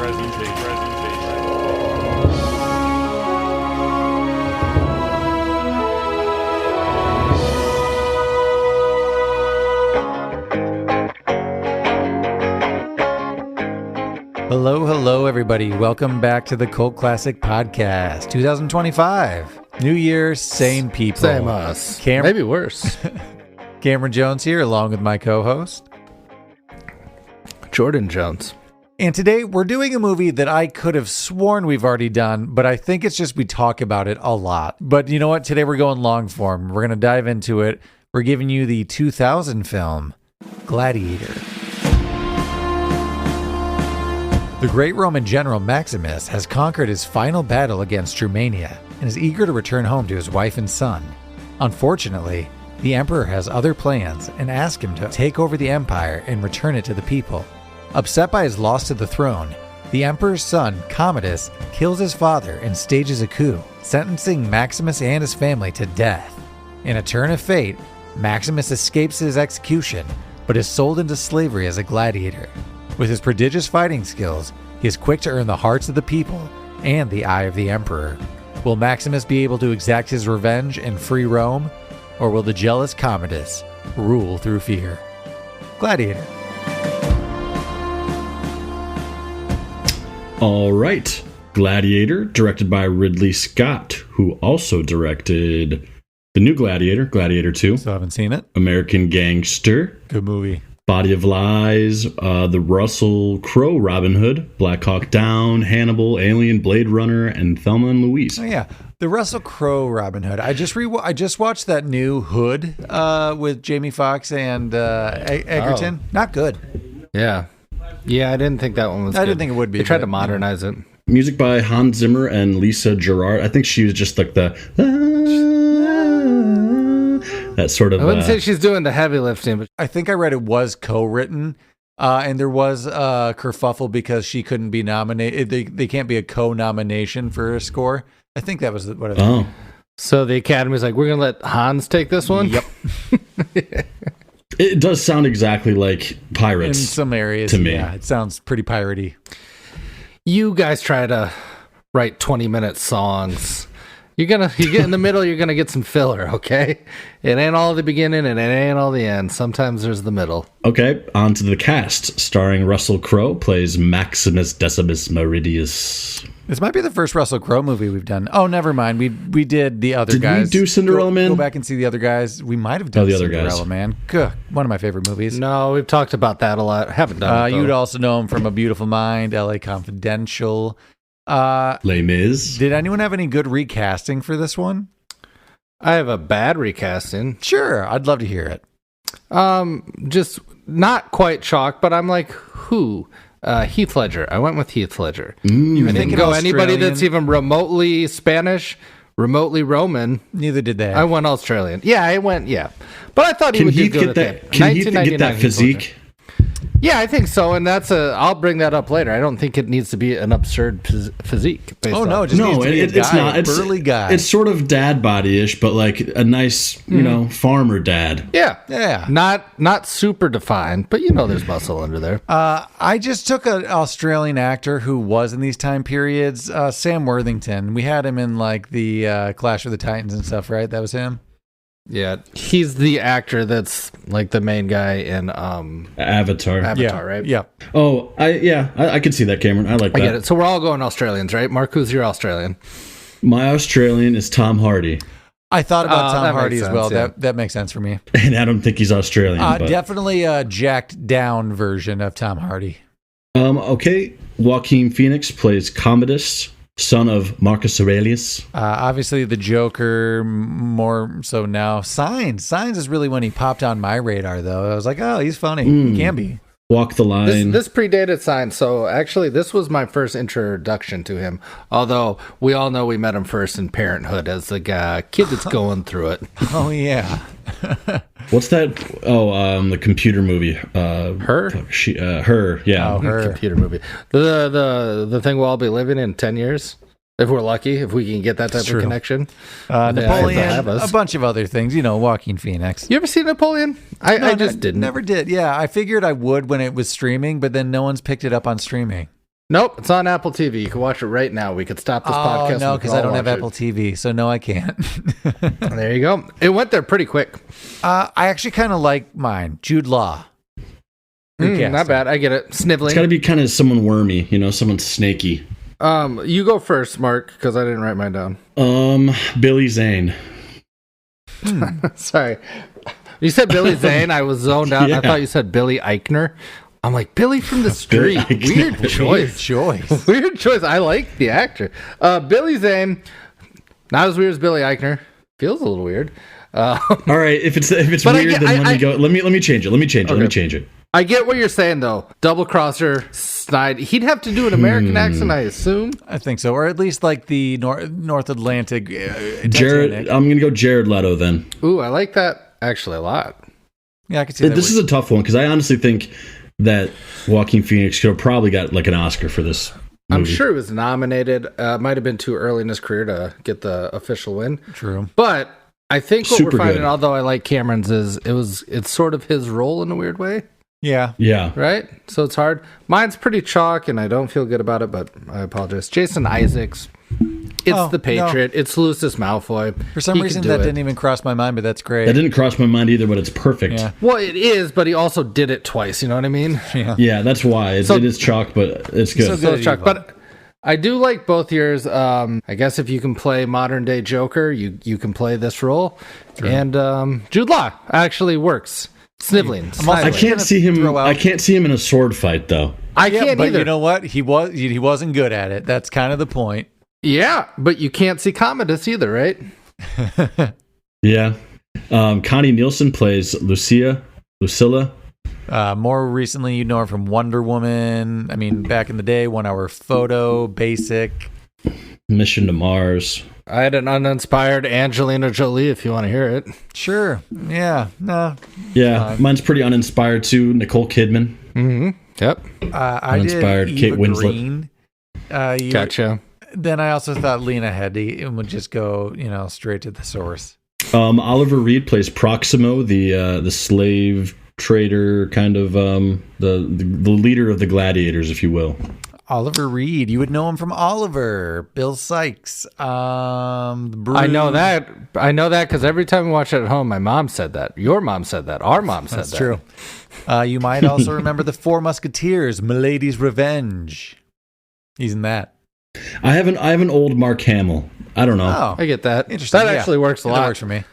Hello, everybody. Welcome back to the Cult Classic Podcast, 2025. New Year, same people. Same us. Maybe worse. Cameron Jones here, along with my co-host, Jordan Jones. And today we're doing a movie that I could have sworn we've already done, but I think it's just we talk about it a lot. But you know what? Today we're going long form. We're going to dive into it. We're giving you the 2000 film, Gladiator. The great Roman general Maximus has conquered his final battle against Germania and is eager to return home to his wife and son. Unfortunately, the emperor has other plans and asks him to take over the empire and return it to the people. Upset by his loss to the throne, the emperor's son, Commodus, kills his father and stages a coup, sentencing Maximus and his family to death. In a turn of fate, Maximus escapes his execution, but is sold into slavery as a gladiator. With his prodigious fighting skills, he is quick to earn the hearts of the people and the eye of the emperor. Will Maximus be able to exact his revenge and free Rome, or will the jealous Commodus rule through fear? Gladiator. All right. Gladiator, directed by Ridley Scott, who also directed the new Gladiator, Gladiator 2. Still haven't seen it. American Gangster. Good movie. Body of Lies, the Russell Crowe Robin Hood, Black Hawk Down, Hannibal, Alien, Blade Runner, and Thelma and Louise. Oh yeah, the Russell Crowe Robin Hood. I just watched that new Hood with Jamie Foxx and Egerton. Not good. Yeah, I didn't think that one was good. I didn't think it would be. They tried to modernize it. Music by Hans Zimmer and Lisa Gerrard. I think she was just like the... that sort of... I wouldn't say she's doing the heavy lifting, but I think I read it was co-written, and there was kerfuffle because she couldn't be nominated. They can't be a co-nomination for a score. I think that was what it was. Oh. So the Academy's like, we're going to let Hans take this one? Yep. It does sound exactly like Pirates. In some areas, to me. Yeah, it sounds pretty piratey. You guys try to write 20-minute songs. You get in the middle, you're gonna get some filler, okay? It ain't all the beginning and it ain't all the end. Sometimes there's the middle. Okay, on to the cast. Starring Russell Crowe, plays Maximus Decimus Meridius. This might be the first Russell Crowe movie we've done. Oh, never mind. We did the other guys. Did we do Cinderella Man? Go back and see the other guys. We might have done the other Cinderella guys. Man. Good. One of my favorite movies. No, we've talked about that a lot. Haven't done it, though. You'd also know him from A Beautiful Mind, L.A. Confidential. Les Mis. Did anyone have any good recasting for this one? I have a bad recasting. Sure, I'd love to hear it. Just not quite chalk, but I'm like, who? Heath Ledger. I went with Heath Ledger. I didn't go anybody that's even remotely Spanish, remotely Roman. Neither did they. I went Australian. Yeah, I went, yeah. But I thought he would do good at that. Can Heath get that physique? Yeah, I think so, and I'll bring that up later. I don't think it needs to be an absurd physique. Oh no, it just needs to be it's not. It's a burly guy. It's sort of dad body-ish, but like a nice, farmer dad. Yeah. Not super defined, but there's muscle under there. I just took an Australian actor who was in these time periods, Sam Worthington. We had him in like the Clash of the Titans and stuff, right? That was him. Yeah, he's the actor that's like the main guy in Avatar, right? Yeah. Oh, I could see that, Cameron. I like that. I get it. So we're all going Australians, right? Mark, who's your Australian? My Australian is Tom Hardy. I thought about Tom Hardy as well. Yeah. That makes sense for me. And I don't think he's Australian. Definitely a jacked down version of Tom Hardy. Okay. Joaquin Phoenix plays Commodus, son of Marcus Aurelius. Obviously, the Joker, more so now. Signs is really when he popped on my radar, though. I was like, oh, he's funny. He can be. Walk the line. This predated Signs, so actually this was my first introduction to him. Although we all know we met him first in Parenthood as the kid that's going through it. Oh yeah. What's that? Oh, the computer movie. Her. Her. Yeah. Oh, Her. Computer movie. The thing we'll all be living in 10 years. If we're lucky, if we can get that type of connection. Napoleon, a bunch of other things, Joaquin Phoenix. You ever seen Napoleon? I just didn't. Never did. Yeah, I figured I would when it was streaming, but then no one's picked it up on streaming. Nope, it's on Apple TV. You can watch it right now. We could stop this podcast. No, because I don't have Apple TV, so no, I can't. There you go. It went there pretty quick. I actually kind of like mine. Jude Law. Not bad. I get it. Sniveling. It's got to be kind of someone wormy, someone snaky. You go first, Mark, because I didn't write mine down. Billy Zane. Sorry. You said Billy Zane. I was zoned out. Yeah. I thought you said Billy Eichner. I'm like, Billy from the street. Weird choice. Weird choice. I like the actor. Billy Zane. Not as weird as Billy Eichner. Feels a little weird. All right. If it's weird, then let me go. Let me change it. Let me change it. I get what you're saying, though. Double crosser, snide. He'd have to do an American accent, I assume. I think so, or at least like the North Atlantic. Jared. I'm gonna go Jared Leto then. Ooh, I like that actually a lot. Yeah, I can see that. This is a tough one because I honestly think that Joaquin Phoenix could have probably got like an Oscar for this movie. I'm sure he was nominated. Might have been too early in his career to get the official win. True, but I think what Super we're finding, good. although I like Cameron's, is it's sort of his role in a weird way. Yeah. Right? So it's hard. Mine's pretty chalk, and I don't feel good about it, but I apologize. Jason Isaacs. It's the Patriot. No. It's Lucius Malfoy. For some reason, that didn't even cross my mind, but that's great. That didn't cross my mind either, but it's perfect. Yeah. Well, it is, but he also did it twice. You know what I mean? Yeah, that's why. It is chalk, but it's good. So it's chalk. But I do like both yours. I guess if you can play modern-day Joker, you can play this role. True. And Jude Law actually works. Sniveling. I can't see him. I can't see him in a sword fight, though. I can't but either. You know what? He wasn't good at it. That's kind of the point. Yeah, but you can't see Commodus either, right? Yeah. Connie Nielsen plays Lucilla. More recently, you know her from Wonder Woman. I mean, back in the day, 1 Hour Photo, Basic. Mission to Mars. I had an uninspired Angelina Jolie, if you want to hear it. Sure. Yeah. No. Yeah. Mine's pretty uninspired, too. Nicole Kidman. Mm-hmm. Yep. Uninspired. I did Kate Eva Winslet. Green. Gotcha. Then I also thought Lena Headey and would just go, straight to the source. Oliver Reed plays Proximo, the slave trader, kind of the leader of the gladiators, if you will. Oliver Reed, you would know him from Oliver. Bill Sykes. I know that because every time we watch it at home, my mom said that. Your mom said that. Our mom said that. That's true. You might also remember the Four Musketeers, Milady's Revenge. He's in that. I have an old Mark Hamill. I don't know. Oh, I get that. Interesting. That actually works a lot. That works for me.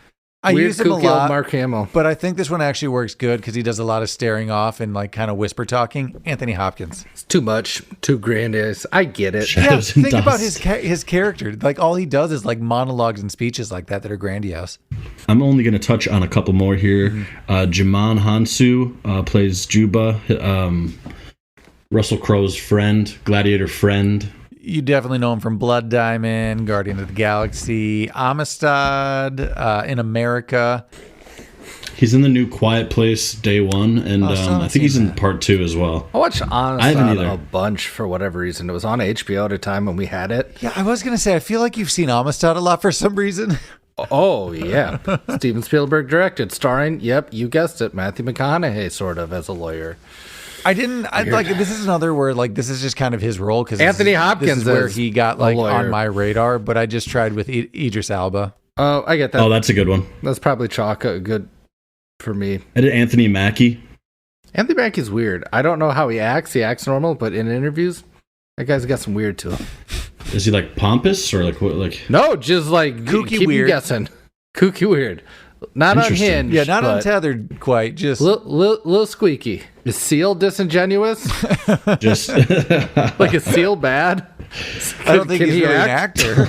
I Weird, use him a lot, Mark Hamill. but I think this one actually works good because he does a lot of staring off and like kind of whisper talking. Anthony Hopkins. It's too much, too grandiose. I get it. Yeah, think about his character. Like all he does is like monologues and speeches like that are grandiose. I'm only going to touch on a couple more here. Jimon Hansu plays Juba, Russell Crowe's friend, Gladiator friend. You definitely know him from Blood Diamond, Guardian of the Galaxy, Amistad, In America. He's in the new Quiet Place Day One, and I think he's in Part 2 as well. I watched Amistad a bunch for whatever reason. It was on HBO at a time when we had it. Yeah, I was going to say, I feel like you've seen Amistad a lot for some reason. Oh, yeah. Steven Spielberg directed, starring, yep, you guessed it, Matthew McConaughey, sort of, as a lawyer. This is another where like this is just kind of his role because Anthony Hopkins is where he got like on my radar, but I just tried with Idris Elba. Oh, I get that. Oh, that's a good one. That's probably chalk good for me. I did Anthony Mackie. Anthony Mackie's weird. I don't know how he acts. He acts normal, but in interviews, that guy's got some weird to him. Is he like pompous or like what? Like no, just like kooky keep weird. You guessing. Kooky weird. Not unhinged. Yeah, not untethered quite. Just little squeaky. Is Seal disingenuous? Just like is Seal bad? I don't think he's really an actor.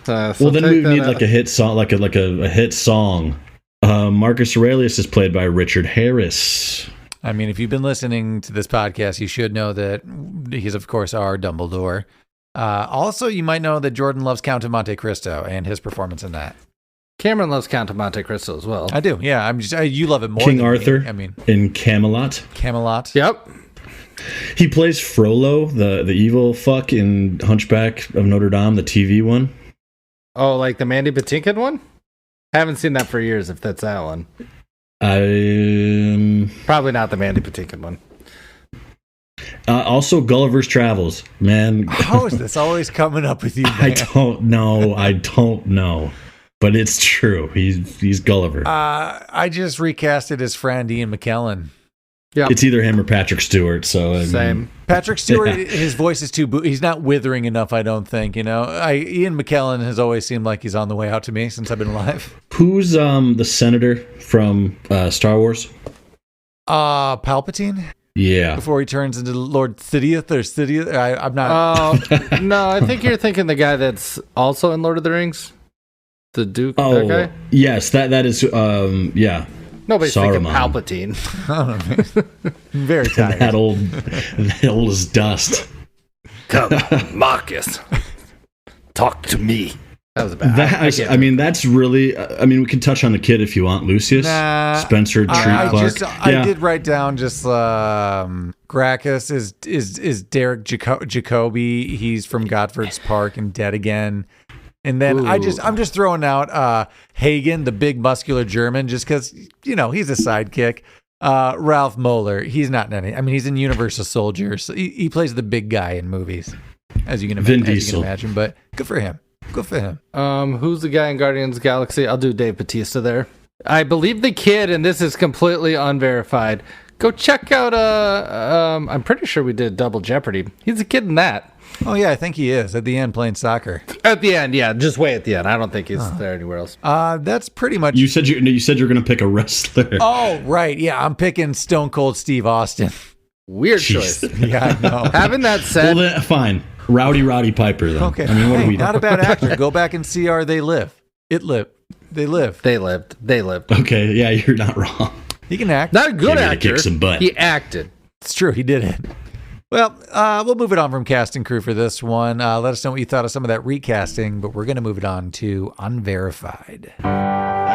Well, then we need like a hit song, like a hit song. Marcus Aurelius is played by Richard Harris. I mean, if you've been listening to this podcast, you should know that he's, of course, our Dumbledore. Also, you might know that Jordan loves Count of Monte Cristo and his performance in that. Cameron loves Count of Monte Cristo as well. I do, yeah. You love it more King than Arthur, me. I mean, in Camelot. Yep. He plays Frollo, the evil fuck in Hunchback of Notre Dame, the TV one. Oh, like the Mandy Patinkin one? Haven't seen that for years, if that's that one. Probably not the Mandy Patinkin one. Also, Gulliver's Travels, man. How is this always coming up with you, man? I don't know. But it's true. He's Gulliver. I just recasted his friend Ian McKellen. Yeah, it's either him or Patrick Stewart. So same. Patrick Stewart, his voice is too. He's not withering enough. I don't think. Ian McKellen has always seemed like he's on the way out to me since I've been alive. Who's the senator from Star Wars? Palpatine. Yeah. Before he turns into Lord Sidious or Sidious. I'm not. No, I think you're thinking the guy that's also in Lord of the Rings. The Duke, that guy? Yes, that is, yeah. Nobody's Saruman. thinking Palpatine. I'm very tired. that old as dust. Come, Marcus. Talk to me. That was bad. That's really, we can touch on the kid if you want. Lucius? Spencer Treat Clark. I did write down just, Gracchus is Derek Jacobi. He's from Godford's Park and Dead Again. And then I'm just throwing out Hagen, the big muscular German, just because he's a sidekick. Ralph Moeller, he's not in any. He's in Universal Soldier, so he plays the big guy in movies, as you can imagine. But good for him. Good for him. Who's the guy in Guardians of the Galaxy? I'll do Dave Bautista there. I believe the kid, and this is completely unverified. Go check out. I'm pretty sure we did Double Jeopardy. He's a kid in that. Oh, yeah, I think he is at the end playing soccer. At the end, yeah, just way at the end. I don't think he's there anywhere else. That's pretty much. You said you're going to pick a wrestler. Oh, right, yeah, I'm picking Stone Cold Steve Austin. Weird choice. Yeah, I know. Having that said, well, then, fine, Roddy Piper. Then. Okay, what are we? Not a bad actor. Go back and see They Live. They lived. They lived. Okay, yeah, you're not wrong. He can act. Not a good actor. Kick some butt. He acted. It's true. He did it. Well, we'll move it on from cast and crew for this one. Let us know what you thought of some of that recasting, but we're going to move it on to Unverified. Unverified.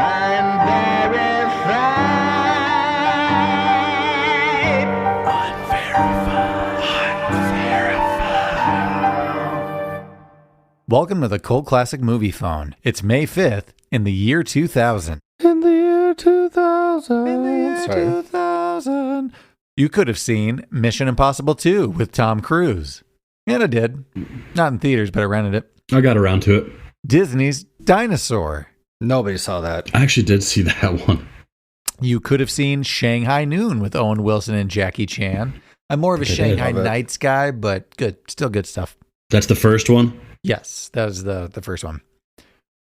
Welcome to the Cult Classic Movie Phone. It's May 5th in the year 2000. In the year 2000. In the year 2000. You could have seen Mission Impossible 2 with Tom Cruise. And I did. Not in theaters, but I rented it. I got around to it. Disney's Dinosaur. Nobody saw that. I actually did see that one. You could have seen Shanghai Noon with Owen Wilson and Jackie Chan. I'm more of a Shanghai Nights guy, but good. Still good stuff. That's the first one? Yes, that was the first one.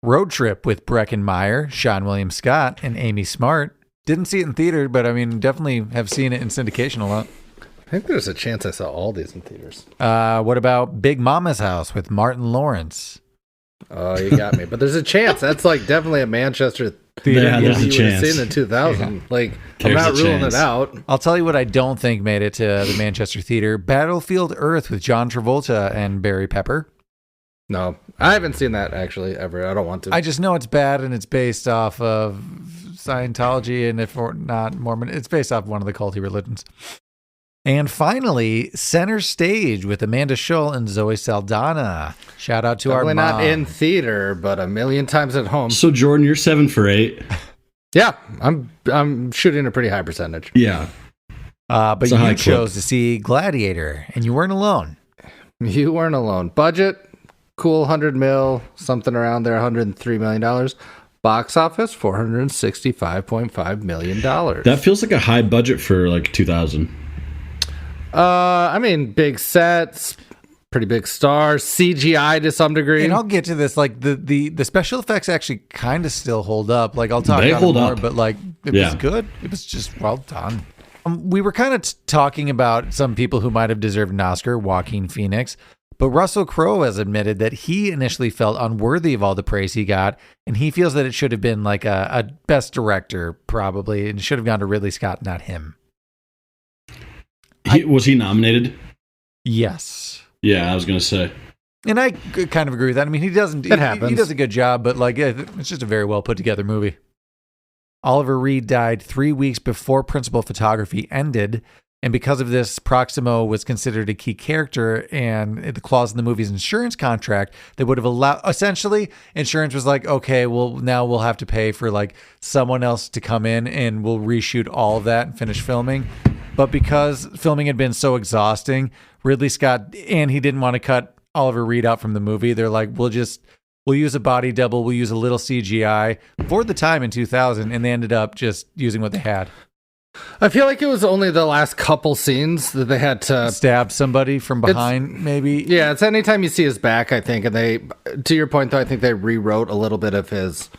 Road Trip with Breckin Meyer, Sean William Scott, and Amy Smart. Didn't see it in theater, but definitely have seen it in syndication a lot. I think there's a chance I saw all these in theaters. What about Big Mama's House with Martin Lawrence? Oh, you got me. But there's a chance. That's like definitely a Manchester theater. Yeah, there's a you chance. Would have seen in 2000. Yeah. Like, there's I'm not ruling it out. I'll tell you what I don't think made it to the Manchester theater. Battlefield Earth with John Travolta and Barry Pepper. No, I haven't seen that actually ever. I don't want to. I just know it's bad and it's based off of Scientology, and if not Mormon, it's based off one of the culty religions. And finally, Center Stage with Amanda Schull and Zoe Saldana. Shout out to Definitely our mom. Not in theater, but a million times at home. So Jordan, you're 7 for 8. Yeah, I'm shooting a pretty high percentage. Yeah, but you chose to see Gladiator, and you weren't alone. You weren't alone. Budget, cool, 100 mil, something around there, $103 million. Box office, $465.5 million. That feels like a high budget for like 2000. Big sets, pretty big stars, CGI to some degree. And I'll get to this. Like the special effects actually kind of still hold up. Like I'll talk about it more, but like it was good. It was just well done. We were kind of talking about some people who might have deserved an Oscar, Joaquin Phoenix. But Russell Crowe has admitted that he initially felt unworthy of all the praise he got, and he feels that it should have been like a best director, probably, and should have gone to Ridley Scott, not him. Was he nominated? Yes. Yeah, I was going to say. And I kind of agree with that. He doesn't. He does a good job, but like it's just a very well put together movie. Oliver Reed died 3 weeks before principal photography ended. And because of this, Proximo was considered a key character, and the clause in the movie's insurance contract that would have allowed, essentially, insurance was like, okay, well, now we'll have to pay for like someone else to come in and we'll reshoot all of that and finish filming. but because filming had been so exhausting, Ridley Scott, and he didn't want to cut Oliver Reed out from the movie, they're like, we'll use a body double, we'll use a little CGI for the time in 2000, and they ended up just using what they had. I feel like it was only the last couple scenes that they had to stab somebody from behind, maybe. Yeah, it's anytime you see his back, I think, and they, to your point though, I think they rewrote a little bit of his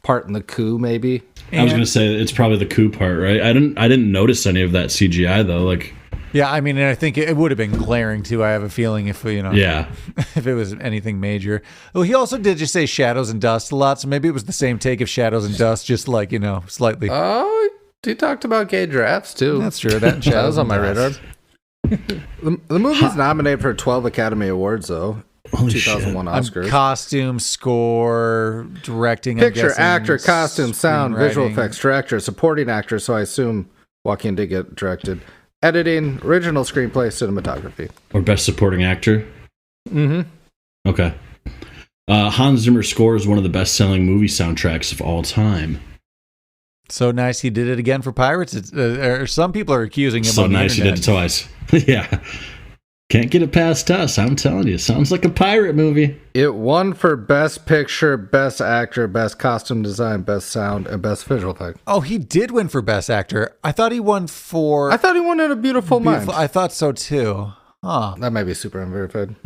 part in the coup, maybe. I was going to say it's probably the coup part, right? I didn't notice any of that CGI though. Like, yeah, I mean, and I think it would have been glaring too. I have a feeling if if it was anything major. Well, he also did just say shadows and dust a lot, so maybe it was the same take of shadows and dust, just like slightly. Oh, he talked about gay drafts too. That's true. That was on my radar. The movie's nominated for 12 Academy Awards though. Holy 2001 Oscars. Costume, score, directing, picture, actor, costume, sound, visual effects, director, supporting actor. So I assume Joaquin did get directed. Editing, original screenplay, cinematography. Or best supporting actor? Mm-hmm. Okay. Hans Zimmer's score is one of the best-selling movie soundtracks of all time. So nice he did it again for Pirates. Some people are accusing him so on the nice internet. He did it twice. Yeah. Can't get it past us, I'm telling you. Sounds like a pirate movie. It won for Best Picture, Best Actor, Best Costume Design, Best Sound, and Best Visual Effect. Oh, he did win for Best Actor. I thought he won for... I thought he won in A Beautiful Mind. I thought so too. Huh. That might be super unverified.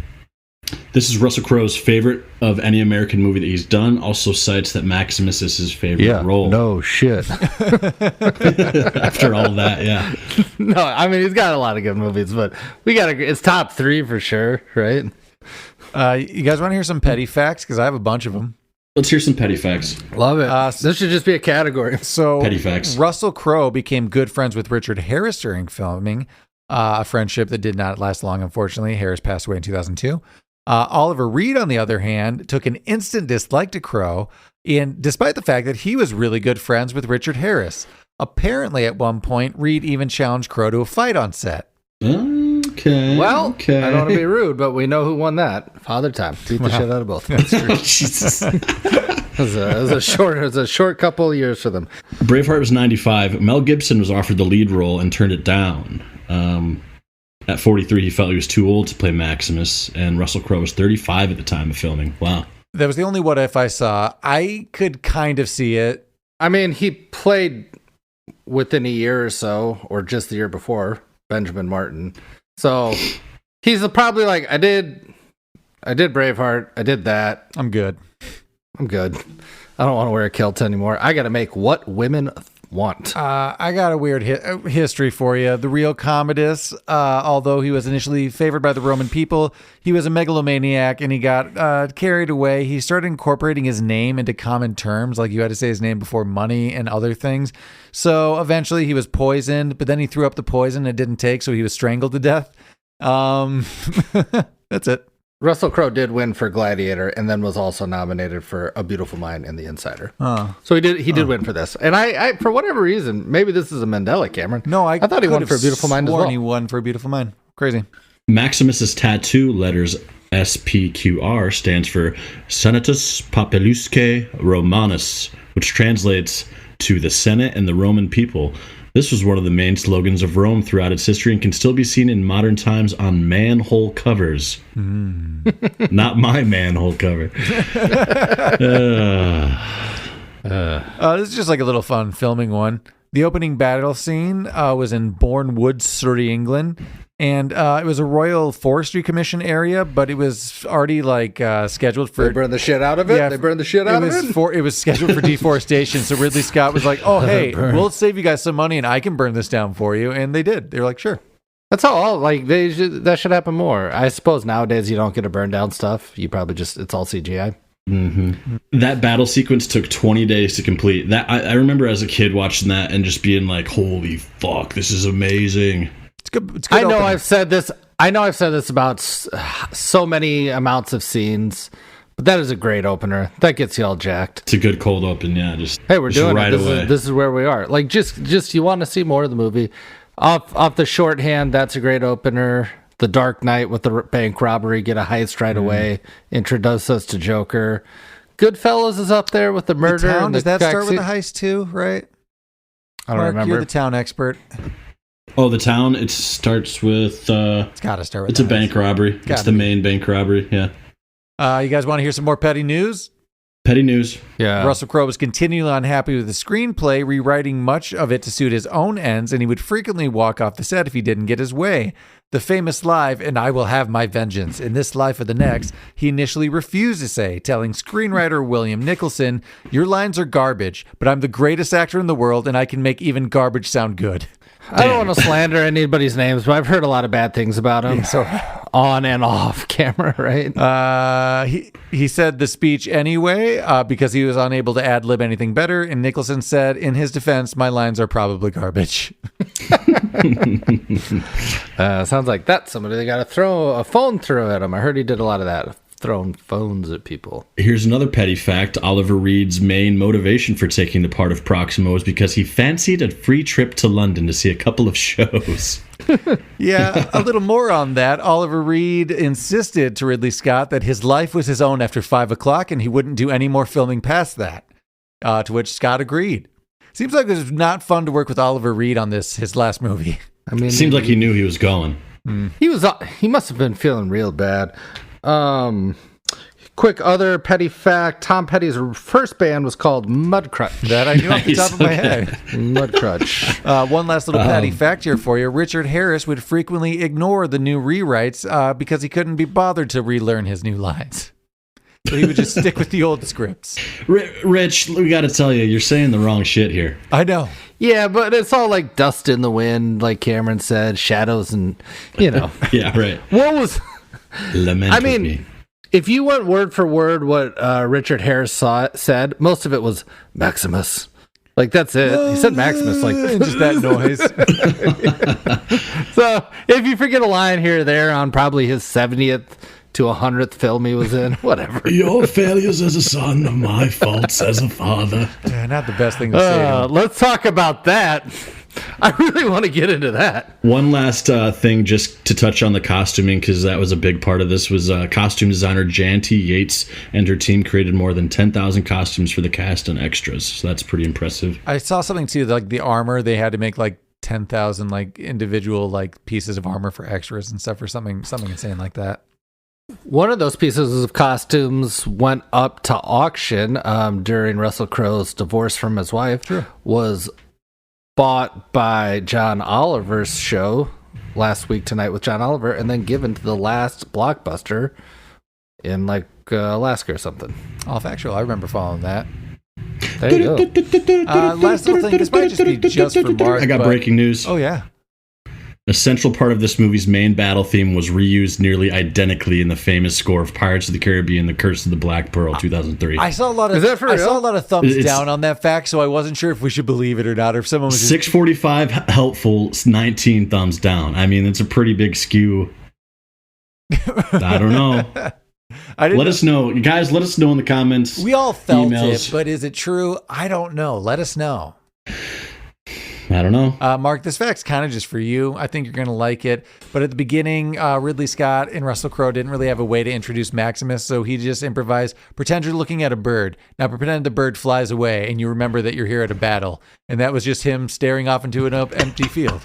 This is Russell Crowe's favorite of any American movie that he's done. Also cites that Maximus is his favorite role. No shit. After all that, yeah. No, I mean, he's got a lot of good movies, but it's top 3 for sure, right? You guys want to hear some petty facts? Because I have a bunch of them. Let's hear some petty facts. Love it. This should just be a category. So, petty facts. Russell Crowe became good friends with Richard Harris during filming, a friendship that did not last long, unfortunately. Harris passed away in 2002. Oliver Reed, on the other hand, took an instant dislike to Crowe, and despite the fact that he was really good friends with Richard Harris. Apparently, at one point, Reed even challenged Crowe to a fight on set. Okay. Well, I don't want to be rude, but we know who won that. Father Time. Beat the shit out of both. That's true. Jesus. It was a short couple of years for them. Braveheart was 95. Mel Gibson was offered the lead role and turned it down. At 43, he felt he was too old to play Maximus, and Russell Crowe was 35 at the time of filming. Wow. That was the only what if I saw. I could kind of see it. I mean, he played within a year or so, or just the year before, Benjamin Martin. So he's probably like, I did Braveheart, I did that. I'm good. I don't want to wear a kilt anymore. I got to make what women want. I got a weird history for you. The real Commodus, although he was initially favored by the Roman people, he was a megalomaniac and he got carried away. He started incorporating his name into common terms, like you had to say his name before money and other things. So eventually he was poisoned, but then he threw up the poison and it didn't take, so he was strangled to death. That's it. Russell Crowe did win for Gladiator, and then was also nominated for A Beautiful Mind and The Insider. So he did win for this. And I for whatever reason, maybe this is a Mandela, Cameron. No, I thought he won for A Beautiful Mind as well. He won for A Beautiful Mind. Crazy. Maximus's tattoo letters SPQR stands for Senatus Populusque Romanus, which translates to the Senate and the Roman people. This was one of the main slogans of Rome throughout its history and can still be seen in modern times on manhole covers. Not my manhole cover. This is just like a little fun filming one. The opening battle scene was in Bournemouth, Surrey, England. And it was a Royal Forestry Commission area, but it was already scheduled for... They burned the shit out of it? Yeah, they burned the shit out of it? It was scheduled for deforestation, so Ridley Scott was like, oh, hey, we'll save you guys some money and I can burn this down for you. And they did. They were like, sure. That's all. That should happen more. I suppose nowadays you don't get to burn down stuff. You probably it's all CGI. Mm-hmm. That battle sequence took 20 days to complete. That I remember as a kid watching that and just being like, holy fuck, this is amazing. It's good I know opening. I've said this about so many amounts of scenes, but that is a great opener. That gets you all jacked. It's a good cold open, yeah. Just hey, we're just doing right it. away. This is where we are. Like just you want to see more of the movie. Off the shorthand, that's a great opener. The Dark Knight with the bank robbery, get a heist right away. Introduce us to Joker. Goodfellas is up there with the murder. Does that start with the heist too? Right? I don't remember. You're the town expert. Oh, the town. It starts with. It's got to start with. It's a bank robbery. It's the main bank robbery. Yeah. You guys want to hear some more petty news? Petty news. Yeah. Russell Crowe was continually unhappy with the screenplay, rewriting much of it to suit his own ends, and he would frequently walk off the set if he didn't get his way. The famous line, "And I will have my vengeance in this life or the next," he initially refused to say, telling screenwriter William Nicholson, "Your lines are garbage, but I'm the greatest actor in the world, and I can make even garbage sound good." I don't want to slander anybody's names, but I've heard a lot of bad things about him. So on and off camera, right? He said the speech anyway because he was unable to ad-lib anything better, and Nicholson said, in his defense, "My lines are probably garbage." Sounds like that's somebody they got to throw a phone through at him. I heard he did a lot of that, throwing phones at people. Here's another petty fact. Oliver Reed's main motivation for taking the part of Proximo was because he fancied a free trip to London to see a couple of shows. Yeah, a little more on that. Oliver Reed insisted to Ridley Scott that his life was his own after 5 o'clock and he wouldn't do any more filming past that, to which Scott agreed. Seems like it was not fun to work with Oliver Reed on his last movie. I mean, seems like he knew he was going. He must have been feeling real bad. Quick other petty fact: Tom Petty's first band was called Mudcrutch. That I knew off the top of my head. Mudcrutch. One last little petty fact here for you: Richard Harris would frequently ignore the new rewrites because he couldn't be bothered to relearn his new lines. So he would just stick with the old scripts. Rich, we got to tell you, you're saying the wrong shit here. I know. Yeah, but it's all like dust in the wind, like Cameron said, shadows, and Yeah, right. What was? I mean, if you went word for word what Richard Harris said, most of it was Maximus. Like, that's it. He said Maximus, like just that noise. So if you forget a line here or there on probably his 70th to 100th film he was in, whatever. Your failures as a son are my faults as a father. Yeah, not the best thing to say. Let's talk about that. I really want to get into that. One last thing just to touch on the costuming, because that was a big part of this, was costume designer Jan T. Yates and her team created more than 10,000 costumes for the cast and extras. So that's pretty impressive. I saw something too, like the armor, they had to make like 10,000 like individual like pieces of armor for extras and stuff, or something insane like that. One of those pieces of costumes went up to auction during Russell Crowe's divorce from his wife. Sure. Was bought by John Oliver's show last week, Tonight with John Oliver, and then given to the last Blockbuster in like Alaska or something. All factual. I remember following that. There you go. Last little thing. This might just be just for Mark. I got breaking news. Oh, yeah. A central part of this movie's main battle theme was reused nearly identically in the famous score of Pirates of the Caribbean: The Curse of the Black Pearl, 2003. I saw a lot of thumbs down on that fact, so I wasn't sure if we should believe it or not, or if someone was 645 helpful, 19 thumbs down. I mean, it's a pretty big skew. I don't know. Let us know. Guys, let us know in the comments. We all felt emails. it, but is it true? I don't know. Let us know. I don't know. Mark, this fact's kind of just for you. I think you're going to like it. But at the beginning, Ridley Scott and Russell Crowe didn't really have a way to introduce Maximus, so he just improvised, pretend you're looking at a bird. Now pretend the bird flies away and you remember that you're here at a battle. And that was just him staring off into an empty field.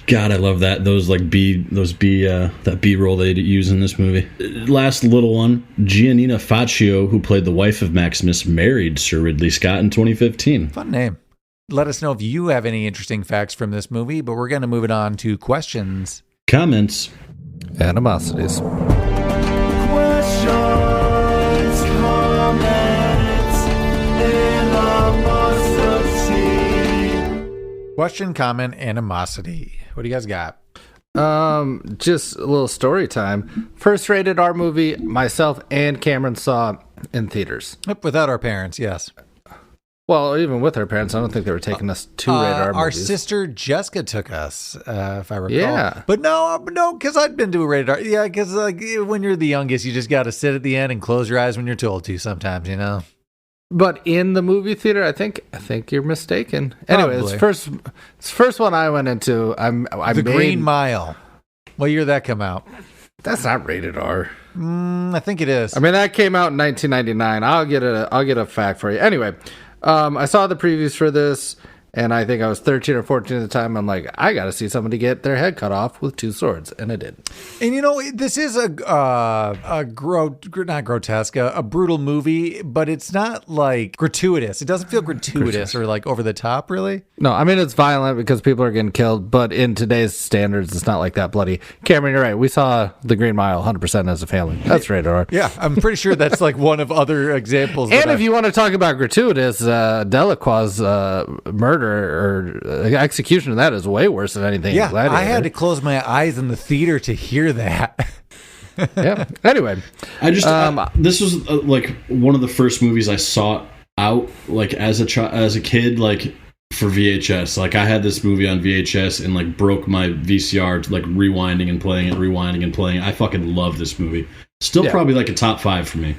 God, I love that. That B-roll they use in this movie. Last little one, Giannina Faccio, who played the wife of Maximus, married Sir Ridley Scott in 2015. Fun name. Let us know if you have any interesting facts from this movie, but we're going to move it on to questions. Comments. Animosities. Questions, comments, animosity. Question, comment, animosity. What do you guys got? Just a little story time. First rated R movie myself and Cameron saw in theaters. Yep, without our parents, yes. Well, even with our parents, I don't think they were taking us to rated R movies. Our sister Jessica took us, if I recall. Yeah. But no, because I'd been to a rated R. Yeah, because like when you're the youngest, you just got to sit at the end and close your eyes when you're told to sometimes, you know? But in the movie theater, I think you're mistaken. Anyway, it's first one I went into. Green Mile. What year did that come out? That's not rated R. I think it is. I mean, that came out in 1999. I'll get a fact for you. Anyway, I saw the previews for this, And I think I was 13 or 14 at the time. I'm like, I got to see somebody get their head cut off with two swords. And I did. And this is not grotesque, a brutal movie, but it's not like gratuitous. It doesn't feel gratuitous or like over the top, really. No, I mean, it's violent because people are getting killed, but in today's standards, it's not like that bloody. Cameron, you're right. We saw The Green Mile 100% as a family. That's right, or yeah, I'm pretty sure that's like one of other examples. And if you want to talk about gratuitous, Delacroix's murder or execution of that is way worse than anything. Yeah, in Gladiator. I had to close my eyes in the theater to hear that. Yeah. Anyway, I just this was like one of the first movies I sought out like as a kid, like for VHS. Like I had this movie on VHS and like broke my VCR, like rewinding and playing it. I fucking love this movie. Still probably like a top 5 for me.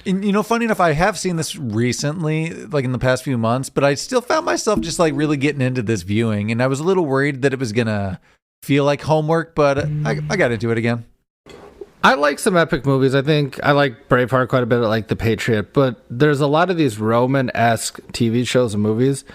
And, funny enough, I have seen this recently, like in the past few months, but I still found myself just like really getting into this viewing. And I was a little worried that it was going to feel like homework, but I got into it again. I like some epic movies. I think I like Braveheart quite a bit. I like The Patriot, but there's a lot of these Roman-esque TV shows and movies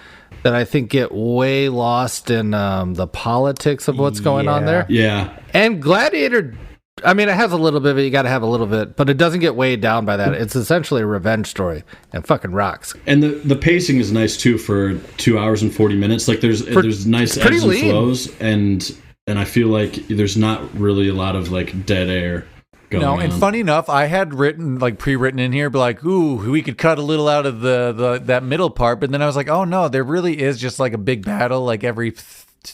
that I think get way lost in the politics of what's going on there. Yeah. And Gladiator, I mean, it has a little bit of it. You got to have a little bit, but it doesn't get weighed down by that. It's essentially a revenge story and fucking rocks. And the pacing is nice too for 2 hours and 40 minutes. Like there's nice ebbs and flows, and I feel like there's not really a lot of like dead air going on. And funny enough, I had pre-written in here, but like, ooh, we could cut a little out of that middle part, but then I was like, oh no, there really is just like a big battle, like every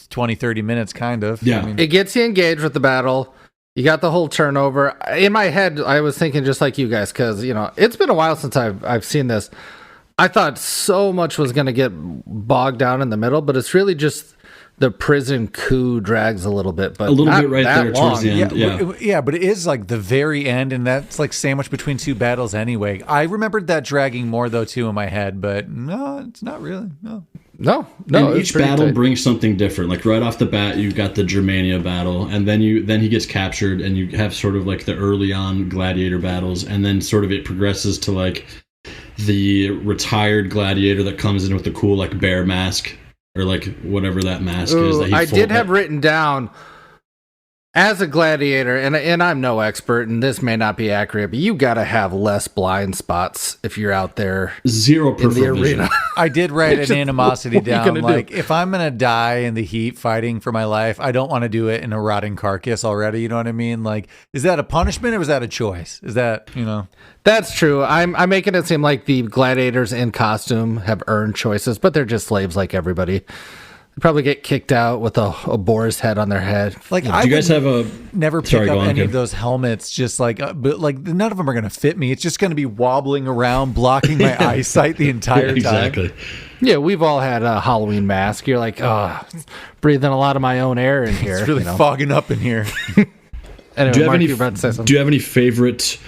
20, 30 minutes, kind of. Yeah, I mean, it gets you engaged with the battle. You got the whole turnover. In my head, I was thinking just like you guys, because it's been a while since I've seen this. I thought so much was going to get bogged down in the middle, but it's really just the prison coup drags a little bit, but a little bit right there long. towards the end. Yeah, but it is like the very end, and that's like sandwiched between two battles anyway. I remembered that dragging more though too in my head, but no, it's not really. No. And each battle brings something different. Like right off the bat, you've got the Germania battle, and then he gets captured, and you have sort of like the early on gladiator battles, and then sort of it progresses to like the retired gladiator that comes in with the cool like bear mask or like whatever that mask is. That I did have written down as a gladiator, and I'm no expert, and this may not be accurate, but you got to have less blind spots if you're out there. Zero in the arena. I did write an animosity down. Like, if I'm going to die in the heat fighting for my life, I don't want to do it in a rotting carcass already. You know what I mean? Like, is that a punishment or is that a choice? Is that, That's true. I'm making it seem like the gladiators in costume have earned choices, but they're just slaves like everybody. Probably get kicked out with a boar's head on their head. Like, do you guys have never pick up any of those helmets? Just like, but like none of them are going to fit me. It's just going to be wobbling around, blocking my eyesight the entire time. Exactly. Yeah, we've all had a Halloween mask. You're like, breathing a lot of my own air in here. It's really fogging up in here. Anyway, do you have any favorite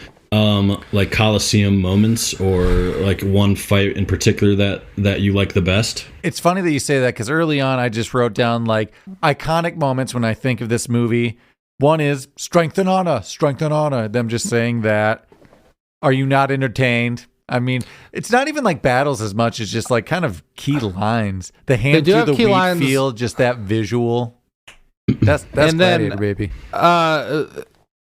like Coliseum moments or like one fight in particular that you like the best? It's funny that you say that because early on I just wrote down like iconic moments when I think of this movie. One is strength and honor, them just saying that. Are you not entertained? I mean, it's not even like battles as much as just like kind of key lines. The hand through the wheat field, just that visual. That's Gladiator, baby.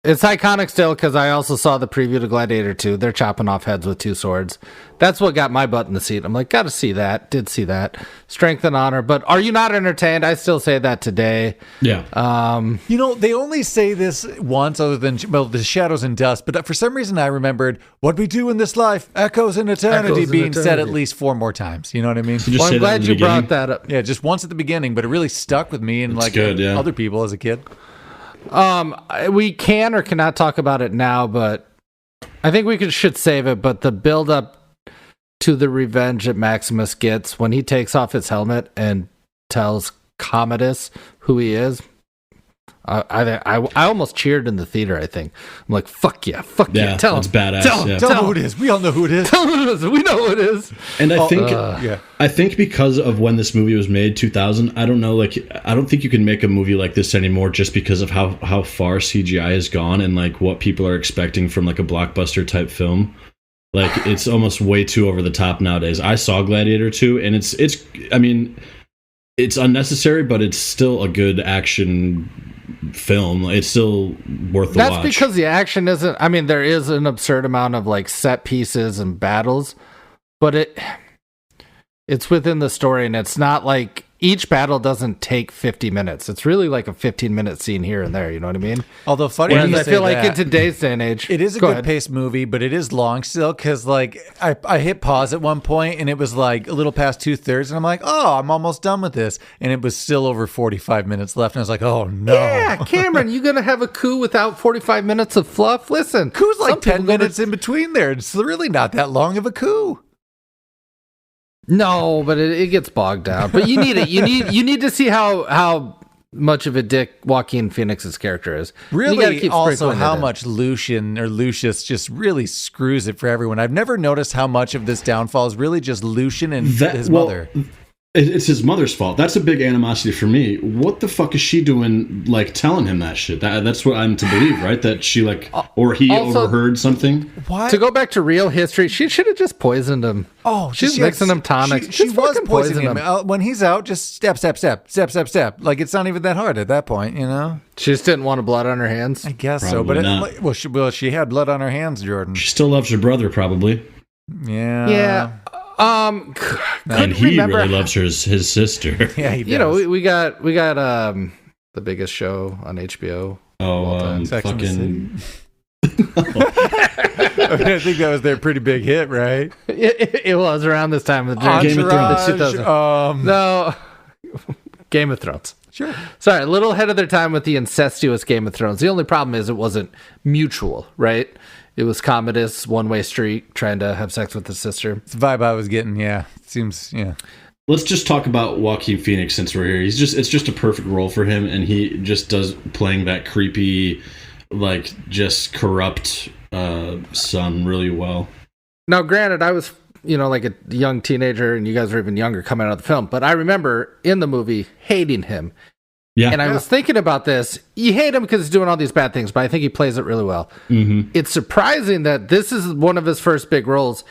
It's iconic still because I also saw the preview to Gladiator 2. They're chopping off heads with two swords. That's what got my butt in the seat. I'm like, gotta see that. Did see that. Strength and honor. But are you not entertained? I still say that today. Yeah. They only say this once other than, the shadows and dust. But for some reason I remembered, what we do in this life echoes in eternity being said at least 4 more times. You know what I mean? Well, I'm glad you brought that up. Yeah, just once at the beginning, but it really stuck with me and other people as a kid. We can or cannot talk about it now, but I think we should save it. But the build up to the revenge that Maximus gets when he takes off his helmet and tells Commodus who he is, I almost cheered in the theater. I think I'm like, fuck yeah, tell him, badass. Tell him who it is. We all know who it is. Tell him who it is. We know who it is. And I think because of when this movie was made, 2000, I don't know, like I don't think you can make a movie like this anymore just because of how far CGI has gone and like what people are expecting from like a blockbuster type film. Like it's almost way too over the top nowadays. I saw Gladiator 2 and it's I mean, it's unnecessary, but it's still a good action film. It's still worth the watch. That's because the action isn't. I mean, there is an absurd amount of like set pieces and battles, but it's within the story, and it's not like each battle doesn't take 50 minutes. It's really like a 15-minute scene here and there. You know what I mean? Although funny, Whereas you I say feel like that, in today's day and age, it is a good paced movie, but it is long still. Because like I hit pause at one point, and it was like a little past 2/3, and I'm like, oh, I'm almost done with this, and it was still over 45 minutes left, and I was like, oh no. Yeah, Cameron, you gonna have a coup without 45 minutes of fluff? Listen, Coup's like 10 minutes in between there. It's really not that long of a coup. No, but it gets bogged down. But you need it. You need to see how much of a dick Joaquin Phoenix's character is. Really, also how much Lucius just really screws it for everyone. I've never noticed how much of this downfall is really just Lucian and his mother. It's his mother's fault. That's a big animosity for me. What the fuck is she doing, like, telling him that shit? That's what I'm to believe, right? That she, like, or he also overheard something? What? To go back to real history, she should have just poisoned him. Oh, she's mixing him tonics. She was poisoning him. When he's out, just step. Like, it's not even that hard at that point, you know? She just didn't want blood on her hands? I guess probably so. But she had blood on her hands, Jordan. She still loves her brother, probably. Yeah. Yeah. And he really loves his sister. Yeah, he does. You know, we got the biggest show on HBO. Oh, fucking. I think that was their pretty big hit, right? It was around this time of the Game of Thrones. No, Game of Thrones. Sure. Sorry, a little ahead of their time with the incestuous Game of Thrones. The only problem is it wasn't mutual, right? It was Commodus, one-way street, trying to have sex with his sister. It's the vibe I was getting, yeah. Seems, yeah. Let's just talk about Joaquin Phoenix since we're here. It's just a perfect role for him, and he just does playing that creepy, like, just corrupt son really well. Now, granted, I was, like a young teenager, and you guys were even younger coming out of the film, but I remember in the movie hating him. Yeah. And I was thinking about this. You hate him because he's doing all these bad things, but I think he plays it really well. Mm-hmm. It's surprising that this is one of his first big roles.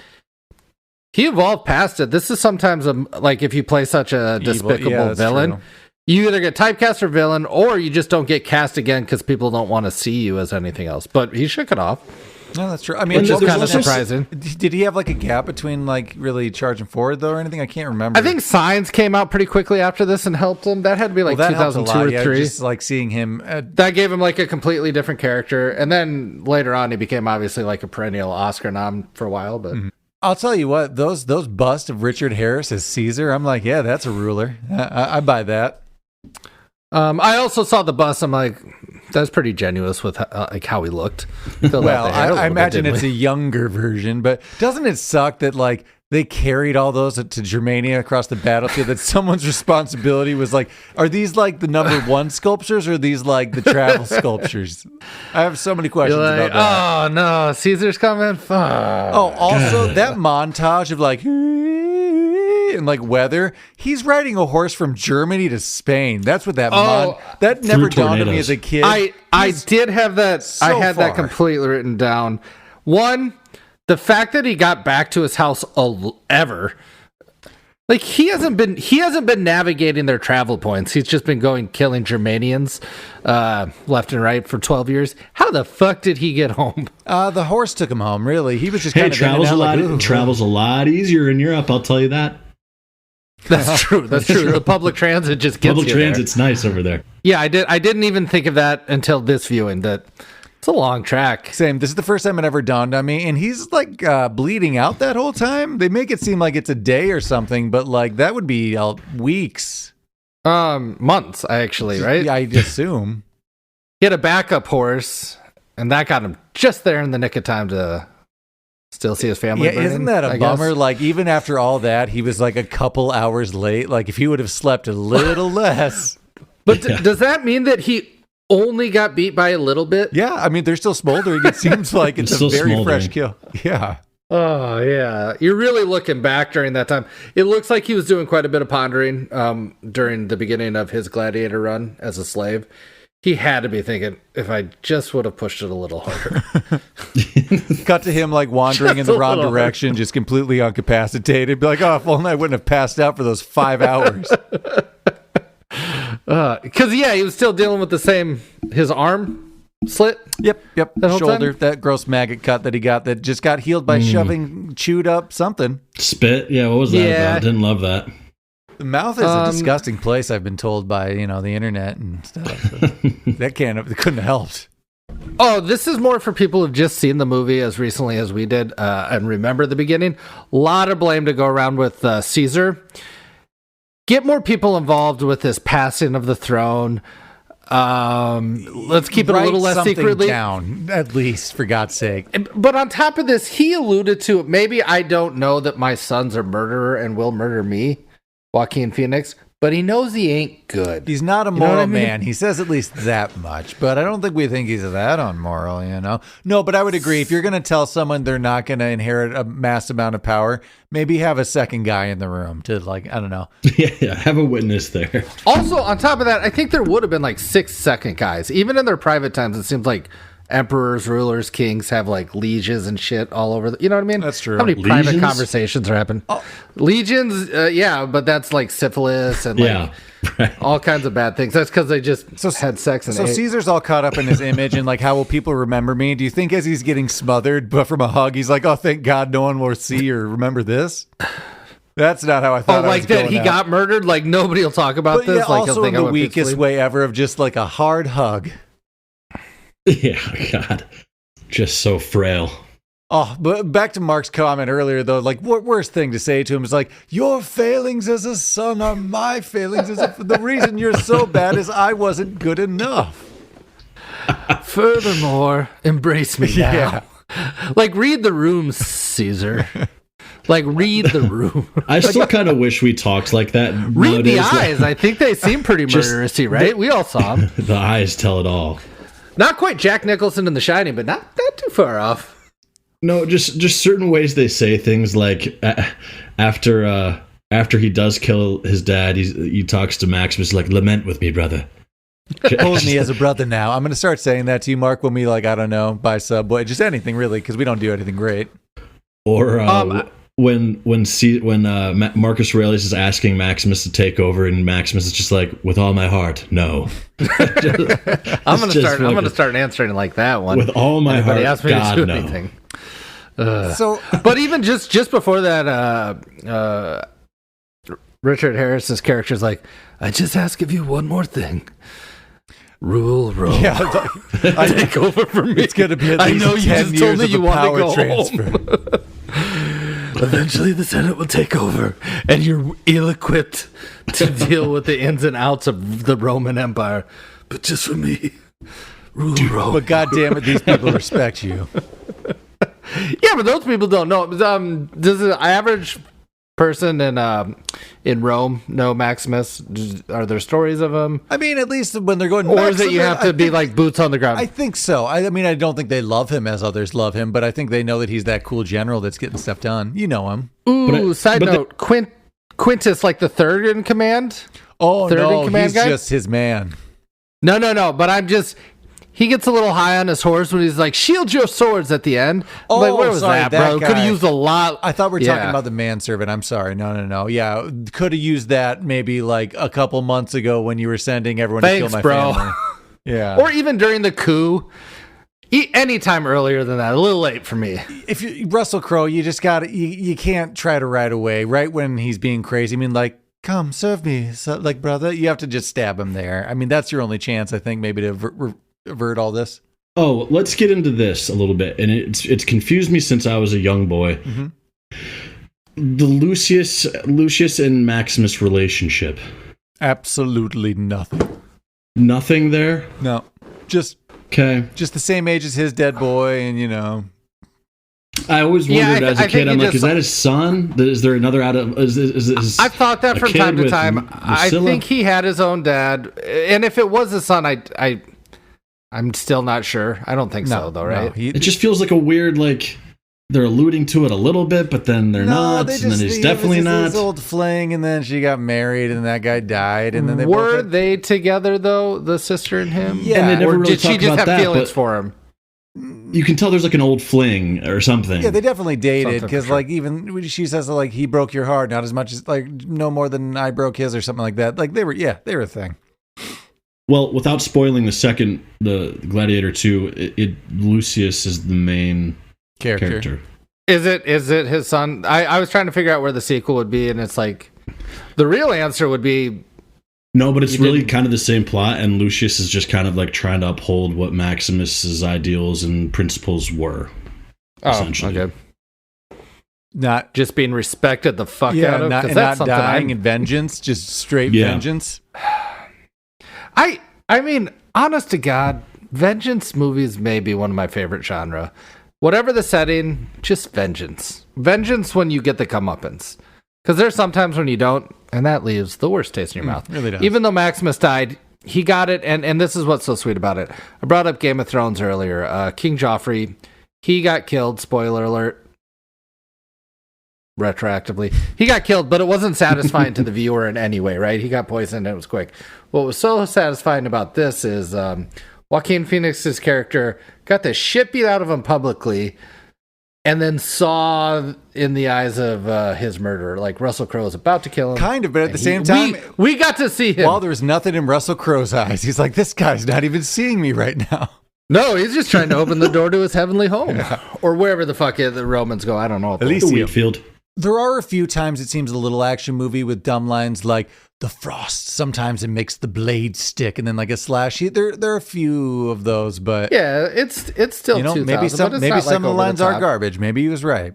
He evolved past it. This is sometimes, like, if you play such a despicable villain, true. You either get typecast for villain, or you just don't get cast again because people don't want to see you as anything else. But he shook it off. No, that's true. I mean, it's kind of surprising. Did he have like a gap between like really charging forward though, or anything? I can't remember. I think Signs came out pretty quickly after this and helped him. That had to be like 2002 or 3. Just like seeing him, that gave him like a completely different character. And then later on, he became obviously like a perennial Oscar nom for a while. But I'll tell you what, those busts of Richard Harris as Caesar, I'm like, yeah, that's a ruler. I buy that. I also saw the bust. I'm like, that's pretty genuous with like how he looked. Well, I imagine it's a younger version, but doesn't it suck that like they carried all those to Germania across the battlefield? That someone's responsibility was like, are these like the number 1 sculptures, or are these like the travel sculptures? I have so many questions about that. Oh no, Caesar's coming. Fuck. Oh, also that montage of like and like weather. He's riding a horse from Germany to Spain. That's what that that never dawned on me as a kid. I did have that. So I had that completely written down. One, the fact that he got back to his house ever. Like he hasn't been navigating their travel points. He's just been killing Germanians left and right for 12 years. How the fuck did he get home? The horse took him home. Really, he was just kind of travels a lot easier in Europe. I'll tell you that. That's true. That's true. The public transit just gets public transit's nice over there. Yeah, I didn't even think of that until this viewing. That it's a long track. Same. This is the first time it ever dawned on me. And he's like bleeding out that whole time. They make it seem like it's a day or something, but like that would be weeks. Months, actually, right? Yeah, I assume. He had a backup horse, and that got him just there in the nick of time to still see his family. Yeah, isn't that a bummer? Like, even after all that, he was like a couple hours late. Like, if he would have slept a little less. But does that mean that he only got beat by a little bit? Yeah, I mean, they're still smoldering. It seems like it's a very fresh kill. Yeah. Oh, yeah. You're really looking back during that time. It looks like he was doing quite a bit of pondering during the beginning of his Gladiator run as a slave. He had to be thinking, if I just would have pushed it a little harder. Cut to him like wandering in the wrong direction, just completely incapacitated. Be like, oh, if only I wouldn't have passed out for those 5 hours. Because he was still dealing with his arm slit. Yep. That whole Shoulder, time? that gross maggot cut that he got that just got healed by shoving chewed up something. Spit? Yeah, what was that about? Didn't love that. The mouth is a disgusting place, I've been told by, the internet and stuff. That couldn't have helped. Oh, this is more for people who've just seen the movie as recently as we did and remember the beginning. A lot of blame to go around with Caesar. Get more people involved with this passing of the throne. Let's keep it a little less secretly down, at least, for God's sake. But on top of this, he alluded to, maybe I don't know that my son's a murderer and will murder me, Joaquin Phoenix, but he knows he ain't good. He's not a moral man. He says at least that much, but I don't think we think he's that unmoral, No, but I would agree. If you're going to tell someone they're not going to inherit a mass amount of power, maybe have a second guy in the room to, I don't know. Yeah, have a witness there. Also, on top of that, I think there would have been 6 second guys. Even in their private times, it seems like emperors, rulers, kings have lieges and shit all over. You know what I mean? That's true. How many Legions? private conversations are happening? Oh. Legions, but that's syphilis and all kinds of bad things. That's because they just had sex and ate. Caesar's all caught up in his image and how will people remember me? Do you think as he's getting smothered, but from a hug, he's like, oh, thank God no one will see or remember this? That's not how I thought. Oh, that he got murdered? Nobody will talk about this. Yeah, also in the weakest way ever of just a hard hug. Yeah, God. Just so frail. Oh, but back to Mark's comment earlier, though, what worst thing to say to him is your failings as a son are my failings the reason you're so bad is I wasn't good enough. Furthermore, embrace me now. Yeah. Read the room, Caesar. Read the room. I still kind of wish we talked like that. Read the eyes. I think they seem pretty murderousy, right? We all saw them. The eyes tell it all. Not quite Jack Nicholson in The Shining, but not too far off. No, just certain ways they say things after he does kill his dad, he talks to Maximus lament with me, brother. Hold me as a brother now. I'm going to start saying that to you, Mark, when we I don't know, buy Subway, just anything really, because we don't do anything great. Or when Marcus Aurelius is asking Maximus to take over, and Maximus is just with all my heart, no. I'm gonna start answering like that one. With all my heart, asked me God, to do no. anything. But even just before that, Richard Harris's character's I just ask of you one more thing. Rule Rome. Yeah, take over for me. It's going to be at least I know you 10 just years told me of you a want power to go transfer. home. Eventually the Senate will take over, and you're ill-equipped to deal with the ins and outs of the Roman Empire. But just for me, rule Rome. But God damn it, these people respect you. Yeah, but those people don't know. Does an average person in Rome know Maximus? Are there stories of him? I mean, at least when they're going, or is it you have to be boots on the ground? I think so. I mean, I don't think they love him as others love him, but I think they know that he's that cool general that's getting stuff done. You know him. Ooh, side note, Quintus, the third in command? Oh, third no, in command he's guy? just his man. No, but he gets a little high on his horse when he's shield your swords at the end. Oh, where was sorry, that, bro? guy. Could have used a lot. I thought we were talking about the manservant. I'm sorry. No. Yeah, could have used that maybe a couple months ago when you were sending everyone to kill my family. Yeah. Or even during the coup. Anytime earlier than that. A little late for me. If you Russell Crowe, you just got to you can't try to right away, right when he's being crazy. I mean, come serve me, brother. You have to just stab him there. I mean, that's your only chance, I think, maybe to avert all this. Oh, let's get into this a little bit, and it's confused me since I was a young boy. Mm-hmm. The Lucius and Maximus relationship. Absolutely nothing. Nothing there? No, just the same age as his dead boy, and I always wondered as a kid, I'm is that his son? Is there another out of? I've thought that from time to time. I think he had his own dad, and if it was his son, I'm still not sure. I don't think so, though, right? It just feels like a weird, they're alluding to it a little bit, but then they're not, and then he's definitely not. His old fling, and then she got married, and that guy died, and then they were they together though, the sister and him? Yeah, and they never or really did she just have feelings for him? You can tell there's an old fling or something. Yeah, they definitely dated because even she says he broke your heart, not as much as no more than I broke his or something like that. They were a thing. Well, without spoiling the Gladiator 2, Lucius is the main character. Is it his son? I was trying to figure out where the sequel would be, and it's like the real answer would be no, but it's really kind of the same plot, and Lucius is just kind of like trying to uphold what Maximus's ideals and principles were. Essentially. Okay. Not just being respected the fuck out of, not dying in vengeance, just straight vengeance. I mean, honest to God, vengeance movies may be one of my favorite genre. Whatever the setting, just vengeance. Vengeance when you get the comeuppance. Because there's sometimes when you don't, and that leaves the worst taste in your mouth. Really does. Even though Maximus died, he got it, and this is what's so sweet about it. I brought up Game of Thrones earlier. King Joffrey, he got killed, spoiler alert. Retroactively. He got killed, but it wasn't satisfying to the viewer in any way, right? He got poisoned and it was quick. What was so satisfying about this is Joaquin Phoenix's character got the shit beat out of him publicly and then saw in the eyes of his murderer, like Russell Crowe was about to kill him. Kind of, but at the same time, we got to see him. While there's nothing in Russell Crowe's eyes, he's like, this guy's not even seeing me right now. No, he's just trying to open the door to his heavenly home. Or wherever the fuck the Romans go. I don't know. Elysium. Wheatfield. There are a few times it seems a little action movie with dumb lines like the frost. Sometimes it makes the blade stick, and then like a slash. There are a few of those, but yeah, it's still 2000, maybe some of the lines are garbage. Maybe he was right.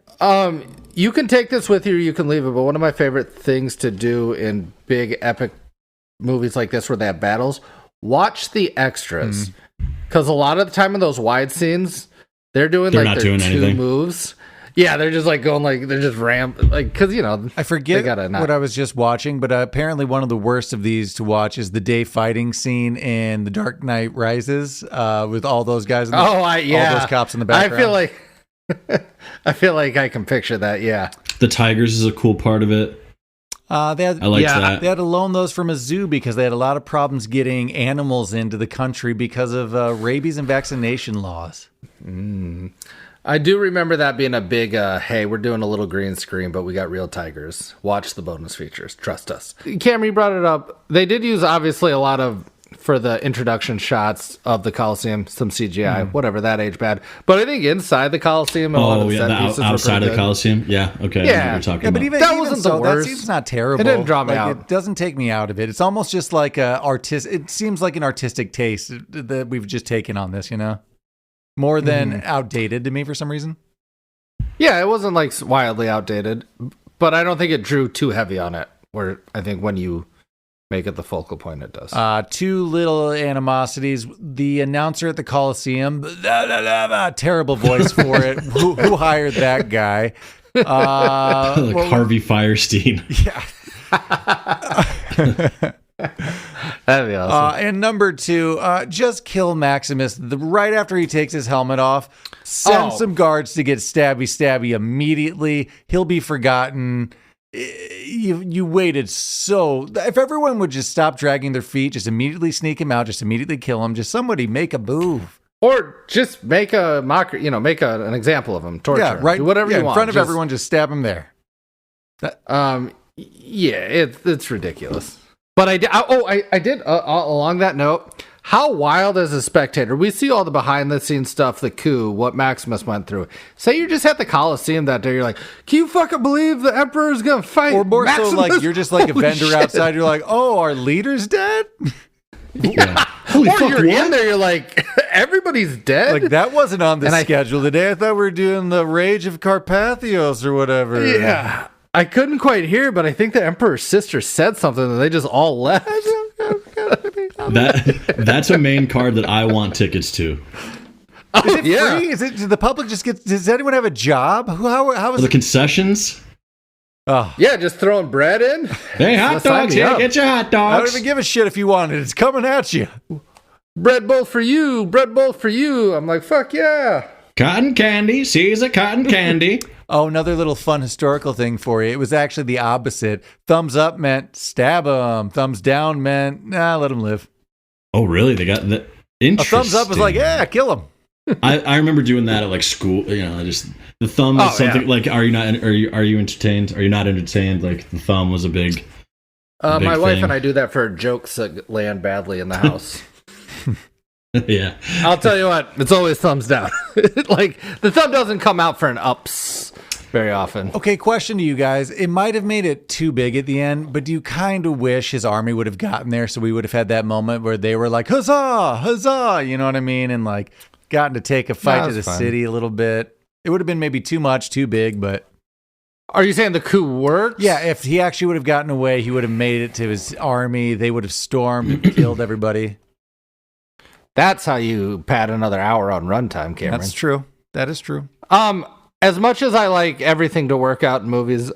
You can take this with you, or you can leave it. But one of my favorite things to do in big epic movies like this, where they have battles, watch the extras, because a lot of the time in those wide scenes, they're doing their two anything. Moves. Yeah, they're just like going like they're just because I forget what I was just watching, but apparently one of the worst of these to watch is the day fighting scene in The Dark Knight Rises with all those guys. All those cops in the background. I feel like I can picture that. Yeah, the tigers is a cool part of it. I like that. They had to loan those from a zoo because they had a lot of problems getting animals into the country because of rabies and vaccination laws. I do remember that being a big, hey, we're doing a little green screen, but we got real tigers. Watch the bonus features. Trust us. Cameron, you brought it up. They did use, obviously, a lot of, for the introduction shots of the Coliseum, some CGI, whatever, that age bad. But I think inside the Coliseum, outside of the Coliseum? Yeah, okay. Yeah, I know what you're talking about. But that wasn't the worst. That seems not terrible. It didn't draw me out. It doesn't take me out of it. It's almost just like it seems like an artistic taste that we've just taken on this, More than outdated to me for some reason. Yeah, it wasn't like wildly outdated, but I don't think it drew too heavy on it, where I think when you make it the focal point, it does. Two little animosities. The announcer at the Coliseum, terrible voice for it. Who hired that guy? Harvey Firestein. Yeah. That'd be awesome. And number two, just kill Maximus right after he takes his helmet off. Send some guards to get stabby immediately. He'll be forgotten. You waited so... If everyone would just stop dragging their feet, just immediately sneak him out, just immediately kill him, just somebody make a move. Or just make a mockery, make an example of him, torture him. Do whatever you want. In front of everyone, just stab him there. It's ridiculous. But I did along that note, how wild as a spectator, we see all the behind the scenes stuff, the coup, what Maximus went through. Say you're just at the Coliseum that day, you're like, can you fucking believe the Emperor's gonna fight Or more Maximus? so like, you're just like a vendor outside, you're like, oh, our leader's dead? Yeah. Holy fuck, you're in there, you're like, everybody's dead? Like, that wasn't on the schedule today. I thought we were doing the Rage of Carpathios or whatever. Yeah. I couldn't quite hear, but I think the Emperor's sister said something and they just all left. That's a main card that I want tickets to. Is it free? Does the public just get... Does anyone have a job? How is the concessions? Oh. Yeah, just throwing bread in. Hey, hot dogs. Here, get your hot dogs. I don't even give a shit if you want it. It's coming at you. Bread bowl for you. Bread bowl for you. I'm like, fuck yeah. Cotton candy. Caesar cotton candy. Oh, another little fun historical thing for you. It was actually the opposite. Thumbs up meant stab him. Thumbs down meant, let him live. Oh, really? They got that. Interesting. A thumbs up was like, yeah, kill him. I remember doing that at like school. Just the thumb is something like, are you entertained? Are you not entertained? Like the thumb was a big My wife thing. and I do that for jokes that land badly in the house. Yeah. I'll tell you what, it's always thumbs down. Like, the thumb doesn't come out for an ups very often. Okay, question to you guys. It might have made it too big at the end, but do you kind of wish his army would have gotten there so we would have had that moment where they were like, huzzah, huzzah, you know what I mean? And like gotten to take a fight to the city a little bit. It would have been maybe too much, too big, but... Are you saying the coup works? Yeah, if he actually would have gotten away, he would have made it to his army. They would have stormed and killed everybody. That's how you pad another hour on runtime, Cameron. That's true. That is true. As much as I like everything to work out in movies,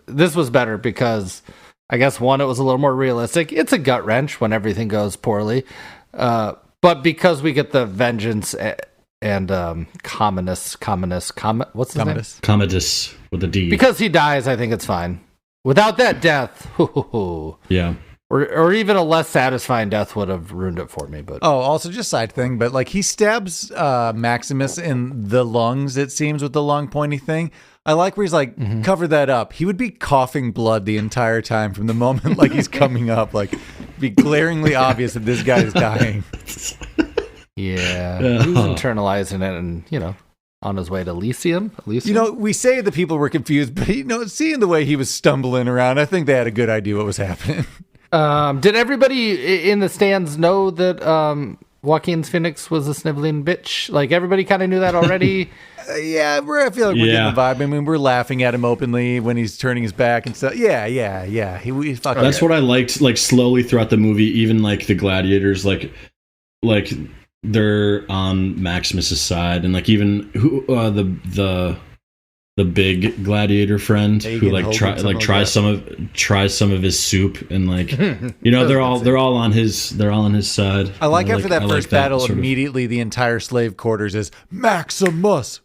this was better because I guess one, it was a little more realistic. It's a gut wrench when everything goes poorly. But because we get the vengeance and Commodus, what's his name? Commodus with a D. Because he dies, I think it's fine. Without that death, yeah. Or even a less satisfying death would have ruined it for me. But also just side thing, but like he stabs Maximus in the lungs, it seems, with the long pointy thing. I like where he's like, cover that up. He would be coughing blood the entire time from the moment like he's coming up, like be glaringly obvious that this guy is dying. Yeah, he was internalizing it, and on his way to Elysium. We say the people were confused, but seeing the way he was stumbling around, I think they had a good idea what was happening. Did everybody in the stands know that Joaquin's Phoenix was a sniveling bitch? Like, everybody kind of knew that already? I feel like we're getting the vibe. I mean, we're laughing at him openly when he's turning his back and stuff. Yeah. That's what I liked, like, slowly throughout the movie, even, like, the gladiators, like they're on Maximus's side, and, like, even the big gladiator friend who like tries some of his soup, and like they're all on his side. I like after that first battle, immediately the entire slave quarters is Maximus.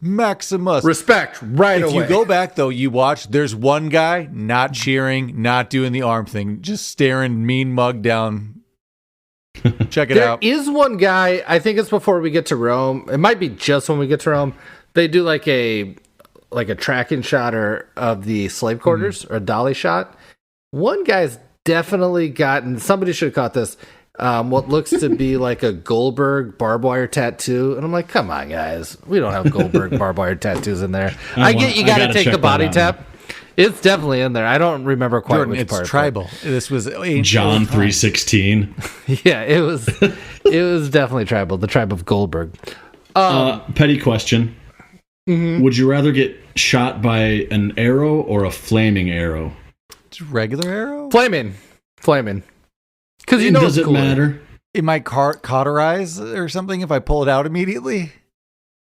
Respect right away. If you go back though, you watch. There's one guy not cheering, not doing the arm thing, just staring mean mug down. Check it out. There is one guy. I think it's before we get to Rome. It might be just when we get to Rome. They do like a tracking shot of the slave quarters or a dolly shot. One guy's definitely gotten, somebody should have caught this, what looks to be like a Goldberg barbed wire tattoo. And I'm like, come on, guys. We don't have Goldberg barbed wire tattoos in there. I get you got to take the body tap. It's definitely in there. I don't remember quite Jordan, which it's part. Tribal. This was John 3:16. Yeah, it was definitely tribal. The tribe of Goldberg. Petty question. Mm-hmm. Would you rather get shot by an arrow or a flaming arrow? Just regular arrow? Flaming. Because does it matter? It might cauterize or something if I pull it out immediately.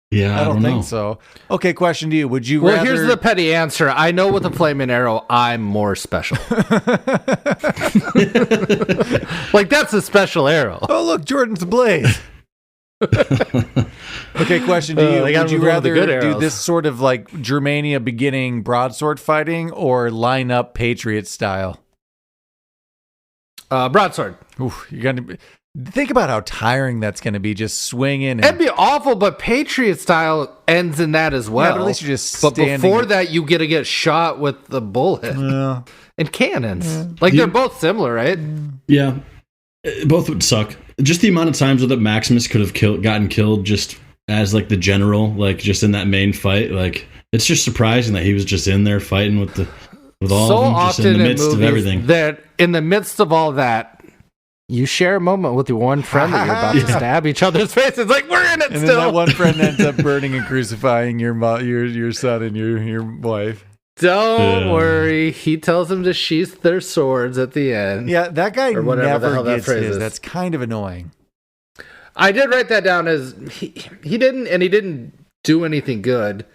Yeah, I don't think so. Okay, question to you. Would you rather... here's the petty answer. I know with a flaming arrow, I'm more special. Like, that's a special arrow. Oh, look, Jordan's blade. Okay, question to you. Would you rather do this sort of like Germania beginning broadsword fighting or line up Patriot style? Broadsword. Oof, you're going to... Think about how tiring that's going to be, just swinging. It'd be awful, but Patriot style ends in that as well. Yeah, but at least you're just standing. But before that, you get to get shot with the bullet and cannons. Yeah. Like, they're both similar, right? Yeah. Both would suck. Just the amount of times that Maximus could have gotten killed just as, like, the general, like, just in that main fight. Like, it's just surprising that he was just in there fighting with all of them, just in the midst of everything. That in the midst of all that, you share a moment with your one friend that you're about to stab each other's faces. Like, we're in it and still. Then that one friend ends up burning and crucifying your son and your wife. Don't worry. He tells them to sheath their swords at the end. Yeah, that guy never gets his. That's kind of annoying. I did write that down as he didn't do anything good.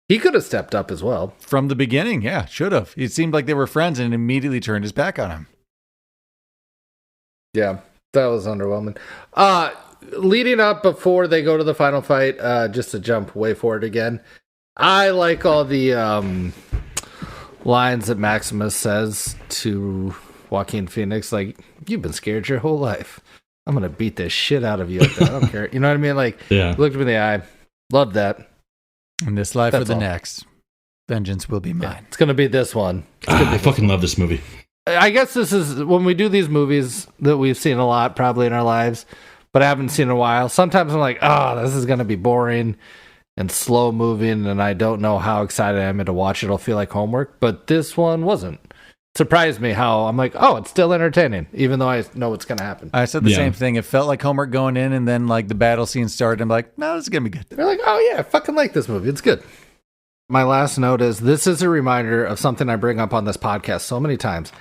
He could have stepped up as well. From the beginning, yeah, should have. It seemed like they were friends and immediately turned his back on him. Yeah, that was underwhelming. Leading up before they go to the final fight, just to jump way forward again, I like all the lines that Maximus says to Joaquin Phoenix, like, you've been scared your whole life. I'm going to beat the shit out of you. I don't care. You know what I mean? Like, looked me in the eye. Loved that. In this life or the next, vengeance will be mine. It's going to be this one. I fucking love this movie. I guess this is when we do these movies that we've seen a lot probably in our lives, but I haven't seen in a while. Sometimes I'm like, oh, this is going to be boring and slow moving, and I don't know how excited I am to watch it. It'll feel like homework, but this one wasn't. Surprised me how I'm like, oh, it's still entertaining, even though I know what's going to happen. I said the same thing. It felt like homework going in, and then like the battle scene started. I'm like, no, this is going to be good. They're like, oh yeah, I fucking like this movie. It's good. My last note is this is a reminder of something I bring up on this podcast so many times.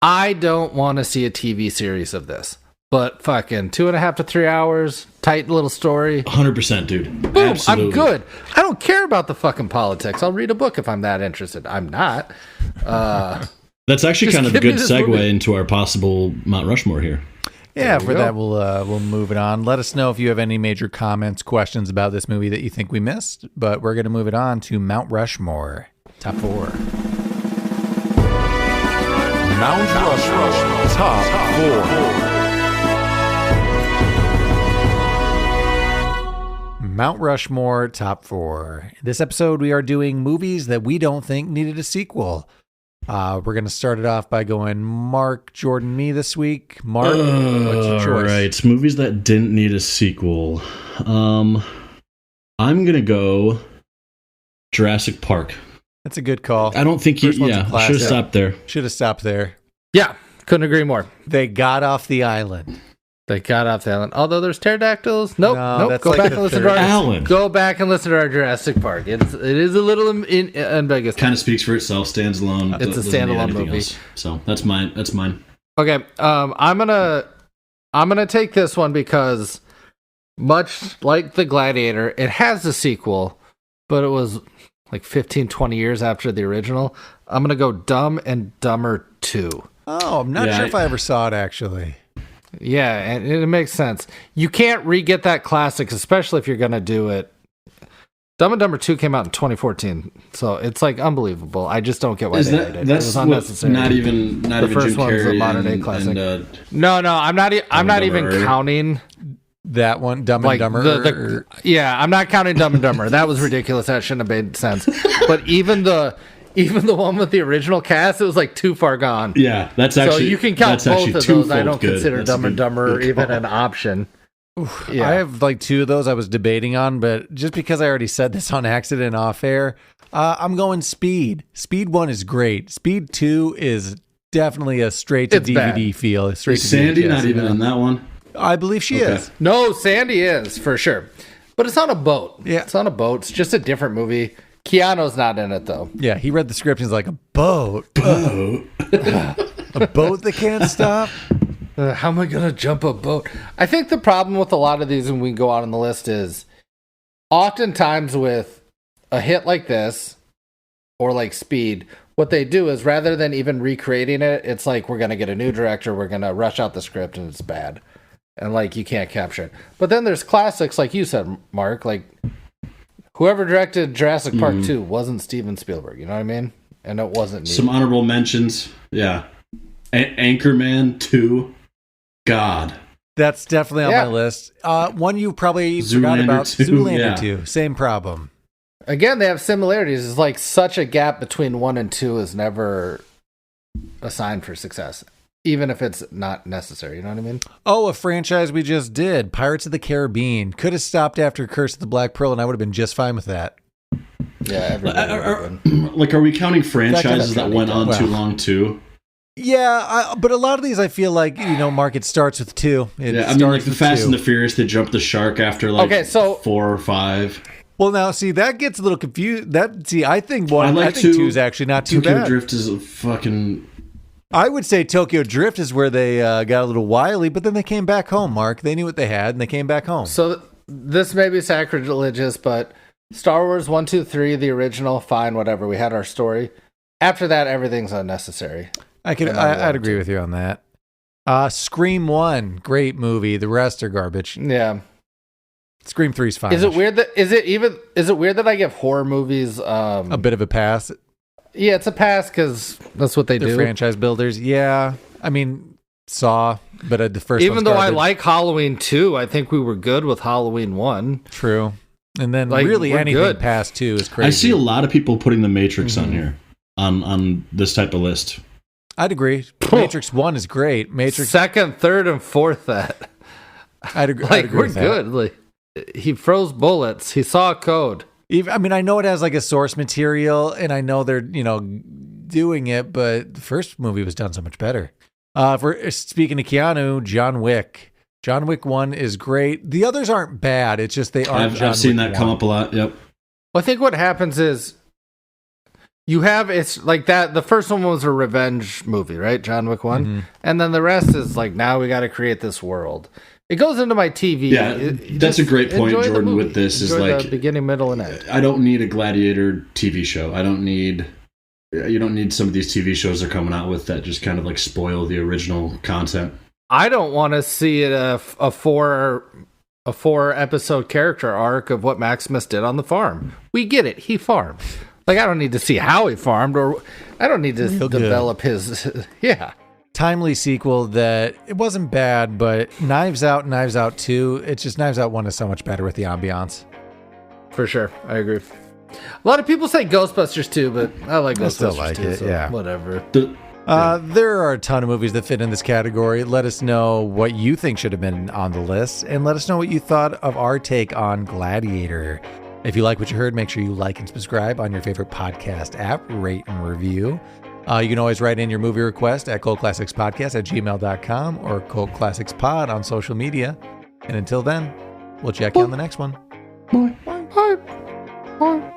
I don't want to see a TV series of this, but fucking 2.5 to 3 hours, tight little story. 100%, dude. Boom, Absolutely. I'm good. I don't care about the fucking politics. I'll read a book if I'm that interested. I'm not. That's actually Just kind of a give me good this segue movie. into our possible Mount Rushmore here. Yeah, There we for go. that we'll move it on. Let us know if you have any major comments, questions about this movie that you think we missed. But we're going to move it on to Mount Rushmore, top 4. Mount Rushmore, top 4. Mount Rushmore, top 4. This episode, we are doing movies that we don't think needed a sequel. We're going to start it off by going Mark, Jordan, me this week. Mark, what's your choice? All right, movies that didn't need a sequel. I'm gonna go Jurassic Park. That's a good call. I don't think First one's a should have classic. stopped there. Should have stopped there. Yeah, couldn't agree more. They got off the island. They got off the island. Although there's pterodactyls. Nope. That's Go like back the and listen third. to our Alan. Go back and listen to our Jurassic Park. It is a little in Vegas. Kind of speaks for itself. Stands alone. It's a doesn't need standalone anything movie. else. So that's mine. That's mine. Okay. I'm gonna take this one because much like the Gladiator, it has a sequel, but it was like 15, 20 years after the original. I'm gonna go Dumb and Dumber 2. Oh, I'm not Yeah, sure if I ever saw it, actually. Yeah, and it makes sense. You can't re-get that classic, especially if you're going to do it. Dumb and Dumber 2 came out in 2014, so it's like unbelievable. I just don't get why Is they that made it. It that's was what, unnecessary. not even The first Jim one's a Carrey modern-day classic. and No, I'm not. I'm not Dumb and even Dumber. counting. That one, Dumb and Like Dumber. yeah, I'm not counting Dumb and Dumber. That was ridiculous. That shouldn't have made sense. But even the one with the original cast, it was like too far gone. Yeah, that's actually So you can count that's actually both of those. I twofold don't good. consider That's a Dumb and good- Dumber good even call. an option. I have like 2 of those I was debating on, but just because I already said this on accident off air, I'm going Speed. Speed 1 is great. Speed 2 is definitely a straight to It's DVD bad. feel. Straight Is to Sandy VHS, not even yeah. in that one? I believe she Okay. is. No, Sandy is for sure, but it's on a boat. Yeah. It's on a boat. It's just a different movie. Keanu's not in it though. Yeah, he read the script and he's like, a boat? A boat that can't stop? How am I gonna jump a boat? I think the problem with a lot of these, when we go out on the list, is oftentimes with a hit like this or like Speed, what they do is rather than even recreating it, it's like we're gonna get a new director, we're gonna rush out the script, and it's bad, and like you can't capture it. But then there's classics, like you said, Mark, like whoever directed Jurassic Park 2 wasn't Steven Spielberg. You know what I mean? And it wasn't neat. Some honorable mentions. Yeah, Anchorman 2. God. That's definitely on Yeah. my list. One you probably forgot Zoolander about, 2, Zoolander yeah. 2. Same problem. Again, they have similarities. It's like such a gap between 1 and 2 is never a sign for success, even if it's not necessary. You know what I mean? Oh, a franchise we just did, Pirates of the Caribbean. Could have stopped after Curse of the Black Pearl, and I would have been just fine with that. Yeah, everybody would have been. Like, are we counting franchises that Johnny went on Depp. too long too? Yeah, but a lot of these I feel like, Mark, it starts with 2. It Yeah, I mean, starts like the with Fast 2. and the Furious, they jumped the shark after like Okay, so- 4 or 5. Well, now, see, that gets a little confused. I think I like 2 is actually not too Tokyo bad. Drift is a fucking. I would say Tokyo Drift is where they got a little wily, but then they came back home, Mark. They knew what they had, and they came back home. So this may be sacrilegious, but Star Wars 1, 2, 3, the original, fine, whatever. We had our story. After that, everything's unnecessary. I'd agree with you on that. Scream 1, great movie. The rest are garbage. Yeah. Scream 3 is fine. Is it weird that I give horror movies A bit of a pass. Yeah, it's a pass because that's what they They're do. franchise builders. Yeah. I mean, Saw, but the first Even one's though I garbage. like Halloween 2, I think we were good with Halloween 1. True. And then Like, really we're anything good. past 2 is crazy. I see a lot of people putting The Matrix on here on this type of list. I'd agree. Matrix 1 is great. Matrix second, third, and fourth. That I'd agree. like we're good. Like he froze bullets. He saw a code. I mean, I know it has like a source material, and I know they're doing it, but the first movie was done so much better. For speaking of Keanu, John Wick. John Wick 1 is great. The others aren't bad. It's just they aren't. I've seen that come up a lot. Yep. Well, I think what happens is it's like that. The first one was a revenge movie, right? John Wick 1. Mm-hmm. And then the rest is like, now we got to create this world. It goes into my TV. Yeah, that's a great point, Jordan, with this. Enjoy is like the beginning, middle, and end. I don't need a Gladiator TV show. You don't need some of these TV shows they're coming out with that just kind of like spoil the original content. I don't want to see a four episode character arc of what Maximus did on the farm. We get it. He farmed. Like, I don't need to see how he farmed, or I don't need to develop his. Yeah. Timely sequel that it wasn't bad, but Knives Out 2, it's just Knives Out 1 is so much better with the ambiance. For sure. I agree. A lot of people say Ghostbusters 2, but I like Ghostbusters I still like 2, it, so yeah. Whatever. There are a ton of movies that fit in this category. Let us know what you think should have been on the list, and let us know what you thought of our take on Gladiator. If you like what you heard, make sure you like and subscribe on your favorite podcast app, rate and review. You can always write in your movie request at cultclassicspodcast@gmail.com or cultclassicspod on social media. And until then, we'll check you on the next one. Bye. Bye. Bye.